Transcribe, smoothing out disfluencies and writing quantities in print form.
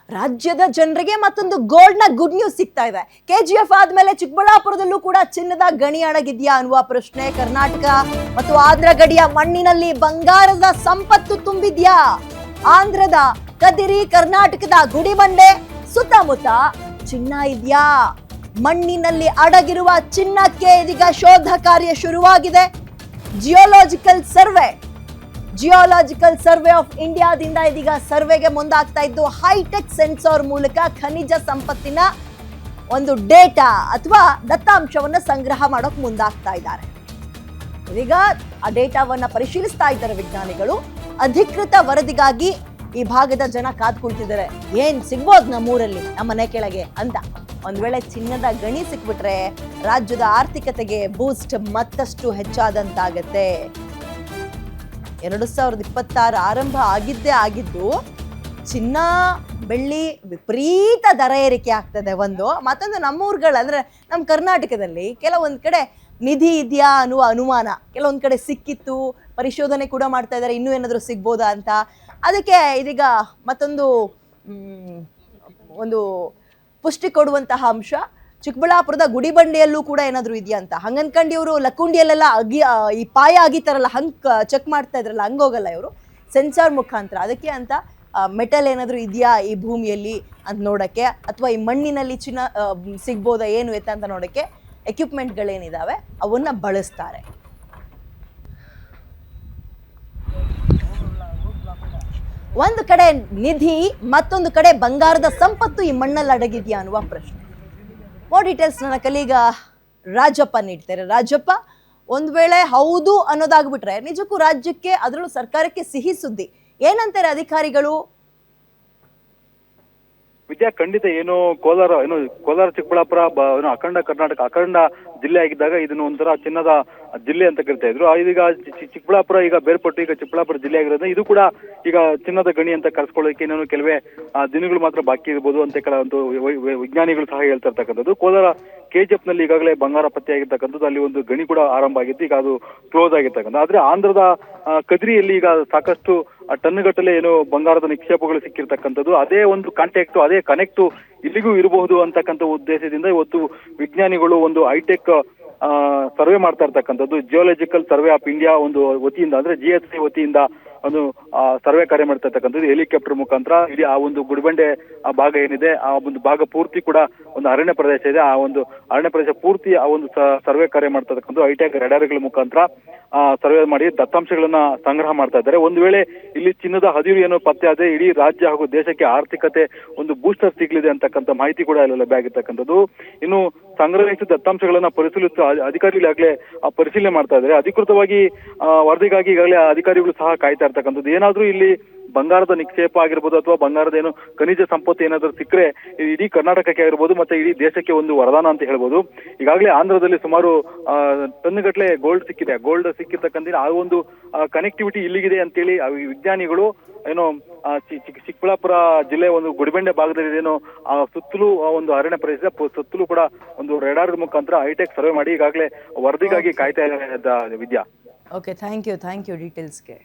ರಾಜ್ಯದ ಜನರಿಗೆ ಮತ್ತೊಂದು ಗೋಲ್ಡ್ ನ ಗುಡ್ ನ್ಯೂಸ್ ಸಿಗ್ತಾ ಇದೆ. KGF ಆದ್ಮೇಲೆ ಚಿಕ್ಕಬಳ್ಳಾಪುರದಲ್ಲೂ ಕೂಡ ಚಿನ್ನದ ಗಣಿ ಅಡಗಿದ್ಯಾ ಅನ್ನುವ ಪ್ರಶ್ನೆ. ಕರ್ನಾಟಕ ಮತ್ತು ಆಂಧ್ರ ಗಡಿಯ ಮಣ್ಣಿನಲ್ಲಿ ಬಂಗಾರದ ಸಂಪತ್ತು ತುಂಬಿದ್ಯಾ? ಆಂಧ್ರದ ಕದಿರಿ, ಕರ್ನಾಟಕದ ಗುಡಿಬಂಡೆ ಸುತ್ತಮುತ್ತ ಚಿನ್ನ ಇದೆಯಾ? ಮಣ್ಣಿನಲ್ಲಿ ಅಡಗಿರುವ ಚಿನ್ನಕ್ಕೆ ಇದೀಗ ಶೋಧ ಕಾರ್ಯ ಶುರುವಾಗಿದೆ. ಜಿಯೋಲಾಜಿಕಲ್ ಸರ್ವೆ ಆಫ್ ಇಂಡಿಯಾದಿಂದ ಇದೀಗ ಸರ್ವೆಗೆ ಮುಂದಾಗ್ತಾ ಇದ್ದು ಹೈಟೆಕ್ ಸೆನ್ಸಾರ್ ಮೂಲಕ ಖನಿಜ ಸಂಪತ್ತಿನ ಒಂದು ಡೇಟಾ ಅಥವಾ ದತ್ತಾಂಶವನ್ನ ಸಂಗ್ರಹ ಮಾಡೋಕೆ ಮುಂದಾಗ್ತಾ ಇದ್ದಾರೆ. ಇದೀಗ ಆ ಡೇಟಾವನ್ನ ಪರಿಶೀಲಿಸ್ತಾ ಇದ್ದಾರೆ ವಿಜ್ಞಾನಿಗಳು. ಅಧಿಕೃತ ವರದಿಗಾಗಿ ಈ ಭಾಗದ ಜನ ಕಾದ್ ಕುಳಿತಿದ್ದಾರೆ. ಏನ್ ಸಿಗ್ಬೋದು ನಮ್ಮೂರಲ್ಲಿ, ನಮ್ಮ ಮನೆ ಕೆಳಗೆ ಅಂತ. ಒಂದ್ ವೇಳೆ ಚಿನ್ನದ ಗಣಿ ಸಿಕ್ಬಿಟ್ರೆ ರಾಜ್ಯದ ಆರ್ಥಿಕತೆಗೆ ಬೂಸ್ಟ್ ಮತ್ತಷ್ಟು ಹೆಚ್ಚಾದಂತಾಗತ್ತೆ. 2026 ಆರಂಭ ಆಗಿದ್ದು ಚಿನ್ನ ಬೆಳ್ಳಿ ವಿಪರೀತ ದರ ಏರಿಕೆ ಆಗ್ತದೆ. ಮತ್ತೊಂದು ನಮ್ಮೂರುಗಳು ಅಂದ್ರೆ ನಮ್ಮ ಕರ್ನಾಟಕದಲ್ಲಿ ಕೆಲವೊಂದ್ ಕಡೆ ನಿಧಿ ಇದೆಯಾ ಅನ್ನುವ ಅನುಮಾನ. ಕೆಲವೊಂದ್ ಕಡೆ ಸಿಕ್ಕಿತ್ತು, ಪರಿಶೋಧನೆ ಕೂಡ ಮಾಡ್ತಾ ಇದ್ದಾರೆ, ಇನ್ನೂ ಏನಾದರೂ ಸಿಗ್ಬೋದಾ ಅಂತ. ಅದಕ್ಕೆ ಇದೀಗ ಮತ್ತೊಂದು ಒಂದು ಪುಷ್ಟಿ ಕೊಡುವಂತಹ ಅಂಶ, ಚಿಕ್ಕಬಳ್ಳಾಪುರದ ಗುಡಿಬಂಡೆಯಲ್ಲೂ ಕೂಡ ಏನಾದ್ರು ಇದೆಯಾ ಅಂತ. ಹಂಗನ್ಕಂಡು ಇವರು ಲಕ್ಕುಂಡಿಯಲ್ಲೆಲ್ಲ ಈ ಪಾಯ ಆಗಿತ್ತಾರಲ್ಲ, ಹಂಗ್ ಚೆಕ್ ಮಾಡ್ತಾ ಇದ್ರಲ್ಲ, ಹಂಗೋಗಲ್ಲ ಇವರು. ಸೆನ್ಸಾರ್ ಮುಖಾಂತರ ಅದಕ್ಕೆ ಅಂತ ಮೆಟಲ್ ಏನಾದ್ರು ಇದೆಯಾ ಈ ಭೂಮಿಯಲ್ಲಿ ಅಂತ ನೋಡಕ್ಕೆ, ಅಥವಾ ಈ ಮಣ್ಣಿನಲ್ಲಿ ಚಿನ್ನ ಸಿಗ್ಬೋದಾ ಏನು ಎತ್ತ ಅಂತ ನೋಡಕ್ಕೆ ಎಕ್ವಿಪ್ಮೆಂಟ್ಗಳೇನಿದಾವೆ ಅವನ್ನ ಬಳಸ್ತಾರೆ. ಒಂದು ಕಡೆ ನಿಧಿ, ಮತ್ತೊಂದು ಕಡೆ ಬಂಗಾರದ ಸಂಪತ್ತು ಈ ಮಣ್ಣಲ್ಲಿ ಅಡಗಿದ್ಯಾ ಅನ್ನುವ ಪ್ರಶ್ನೆ. ಮೋರ್ ಡೀಟೇಲ್ಸ್ ನನ್ನ ಕಲೀಗ ರಾಜಪ್ಪ ನೀಡ್ತಾರೆ. ರಾಜಪ್ಪ, ಒಂದ್ ವೇಳೆ ಹೌದು ಅನ್ನೋದಾಗ್ಬಿಟ್ರೆ ನಿಜಕ್ಕೂ ರಾಜ್ಯಕ್ಕೆ, ಅದರಲ್ಲೂ ಸರ್ಕಾರಕ್ಕೆ ಸಿಹಿ ಸುದ್ದಿ. ಏನಂತಾರೆ ಅಧಿಕಾರಿಗಳು? ವಿದ್ಯಾ, ಖಂಡಿತ ಕೋಲಾರ ಚಿಕ್ಕಬಳ್ಳಾಪುರ ಅಖಂಡ ಕರ್ನಾಟಕ, ಅಖಂಡ ಜಿಲ್ಲೆ ಆಗಿದ್ದಾಗ ಇದನ್ನು ಒಂಥರ ಚಿನ್ನದ ಜಿಲ್ಲೆ ಅಂತ ಕರಿತಾ ಇದ್ರು. ಇದೀಗ ಚಿಕ್ಕಬಳ್ಳಾಪುರ ಈಗ ಬೇರ್ಪಟ್ಟು ಈಗ ಚಿಕ್ಕಬಳ್ಳಾಪುರ ಜಿಲ್ಲೆ ಆಗಿರೋದ್ರಿಂದ ಇದು ಕೂಡ ಈಗ ಚಿನ್ನದ ಗಣಿ ಅಂತ ಕರ್ಸ್ಕೊಳ್ಳೋಕೆ ಇನ್ನೇನು ಕೆಲವೇ ದಿನಗಳು ಮಾತ್ರ ಬಾಕಿ ಇರ್ಬೋದು ಅಂತ ಒಂದು ವಿಜ್ಞಾನಿಗಳು ಸಹ ಹೇಳ್ತಾ ಇರ್ತಕ್ಕಂಥದ್ದು. ಕೋಲಾರ KGF ನಲ್ಲಿ ಈಗಾಗಲೇ ಬಂಗಾರ ಪತ್ತೆ ಆಗಿರ್ತಕ್ಕಂಥದ್ದು, ಅಲ್ಲಿ ಒಂದು ಗಣಿ ಕೂಡ ಆರಂಭ ಆಗಿತ್ತು, ಈಗ ಅದು ಕ್ಲೋಸ್ ಆಗಿರ್ತಕ್ಕಂಥ. ಆದ್ರೆ ಆಂಧ್ರದ ಕದ್ರಿಯಲ್ಲಿ ಈಗ ಸಾಕಷ್ಟು ಟನ್ಗಟ್ಟಲೆ ಬಂಗಾರದ ನಿಕ್ಷೇಪಗಳು ಸಿಕ್ಕಿರ್ತಕ್ಕಂಥದ್ದು. ಅದೇ ಒಂದು ಕಾಂಟ್ಯಾಕ್ಟ್, ಅದೇ ಕನೆಕ್ಟ್ ಇಲ್ಲಿಗೂ ಇರಬಹುದು ಅಂತಕ್ಕಂಥ ಉದ್ದೇಶದಿಂದ ಇವತ್ತು ವಿಜ್ಞಾನಿಗಳು ಒಂದು ಹೈಟೆಕ್ ಸರ್ವೆ ಮಾಡ್ತಾ ಇರ್ತಕ್ಕಂಥದ್ದು. ಜಿಯೋಲಾಜಿಕಲ್ ಸರ್ವೆ ಆಫ್ ಇಂಡಿಯಾ ಒಂದು ವತಿಯಿಂದ, ಅಂದ್ರೆ GSC ವತಿಯಿಂದ ಒಂದು ಸರ್ವೆ ಕಾರ್ಯ ಮಾಡ್ತಾ ಇರ್ತಕ್ಕಂಥದ್ದು. ಹೆಲಿಕಾಪ್ಟರ್ ಮುಖಾಂತರ ಇಡೀ ಆ ಒಂದು ಗುಡಿಬಂಡೆ ಭಾಗ ಏನಿದೆ, ಆ ಒಂದು ಭಾಗ ಪೂರ್ತಿ ಕೂಡ ಒಂದು ಅರಣ್ಯ ಪ್ರದೇಶ ಇದೆ. ಆ ಒಂದು ಅರಣ್ಯ ಪ್ರದೇಶ ಪೂರ್ತಿ ಆ ಒಂದು ಸರ್ವೆ ಕಾರ್ಯ ಮಾಡ್ತಾ ಇರ್ತಕ್ಕಂಥದ್ದು. ಹೈಟೆಕ್ ರೆಡಾರ್ಗಳ ಮುಖಾಂತರ ಸರ್ವೆ ಮಾಡಿ ದತ್ತಾಂಶಗಳನ್ನ ಸಂಗ್ರಹ ಮಾಡ್ತಾ ಇದ್ದಾರೆ. ಒಂದು ವೇಳೆ ಇಲ್ಲಿ ಚಿನ್ನದ ಹದಿರು ಪತ್ತೆ ಆದ್ರೆ ಇಡೀ ರಾಜ್ಯ ಹಾಗೂ ದೇಶಕ್ಕೆ ಆರ್ಥಿಕತೆ ಒಂದು ಬೂಸ್ಟರ್ ಸಿಗ್ಲಿದೆ ಅಂತಕ್ಕಂಥ ಮಾಹಿತಿ ಕೂಡ ಅಲ್ಲಿ ಲಭ್ಯ ಆಗಿರ್ತಕ್ಕಂಥದ್ದು. ಇನ್ನು ಸಂಗ್ರಹಿಸಿದ ದತ್ತಾಂಶಗಳನ್ನ ಪರಿಶೀಲಿಸುವ ಅಧಿಕಾರಿಗಳು ಈಗಾಗಲೇ ಪರಿಶೀಲನೆ ಮಾಡ್ತಾ ಇದ್ದಾರೆ. ಅಧಿಕೃತವಾಗಿ ವರದಿಗಾಗಿ ಈಗಾಗಲೇ ಅಧಿಕಾರಿಗಳು ಸಹ ಕಾಯ್ತಾ ಇರ್ತಕ್ಕಂಥದ್ದು. ಏನಾದ್ರೂ ಇಲ್ಲಿ ಬಂಗಾರದ ನಿಕ್ಷೇಪ ಆಗಿರ್ಬೋದು ಅಥವಾ ಬಂಗಾರದ ಖನಿಜ ಸಂಪತ್ತು ಏನಾದ್ರೂ ಸಿಕ್ಕರೆ ಇಡೀ ಕರ್ನಾಟಕಕ್ಕೆ ಆಗಿರ್ಬೋದು ಮತ್ತೆ ಇಡೀ ದೇಶಕ್ಕೆ ಒಂದು ವರದಾನ ಅಂತ ಹೇಳ್ಬೋದು. ಈಗಾಗಲೇ ಆಂಧ್ರದಲ್ಲಿ ಸುಮಾರು ಟನ್ಗಟ್ಟಲೆ ಗೋಲ್ಡ್ ಸಿಕ್ಕಿದೆ. ಗೋಲ್ಡ್ ಸಿಕ್ಕಿರ್ತಕ್ಕಂಥ ಆ ಒಂದು ಕನೆಕ್ಟಿವಿಟಿ ಇಲ್ಲಿಗಿದೆ ಅಂತೇಳಿ ವಿಜ್ಞಾನಿಗಳು ಚಿಕ್ಕಬಳ್ಳಾಪುರ ಜಿಲ್ಲೆ ಒಂದು ಗುಡಿಬಂಡೆ ಭಾಗದಲ್ಲಿ ಸುತ್ತಲೂ ಒಂದು ಅರಣ್ಯ ಪ್ರದೇಶ ಸುತ್ತಲೂ ಕೂಡ ಒಂದು ರೆಡಾರ್ ಮುಖಾಂತರ ಹೈಟೆಕ್ ಸರ್ವೆ ಮಾಡಿ ಈಗಾಗಲೇ ವರದಿಗಾಗಿ ಕಾಯ್ತಾ ಇದ್ದಾರೆ ವಿದ್ಯಾ. Okay, thank you ಡೀಟೇಲ್ಸ್ಗೆ.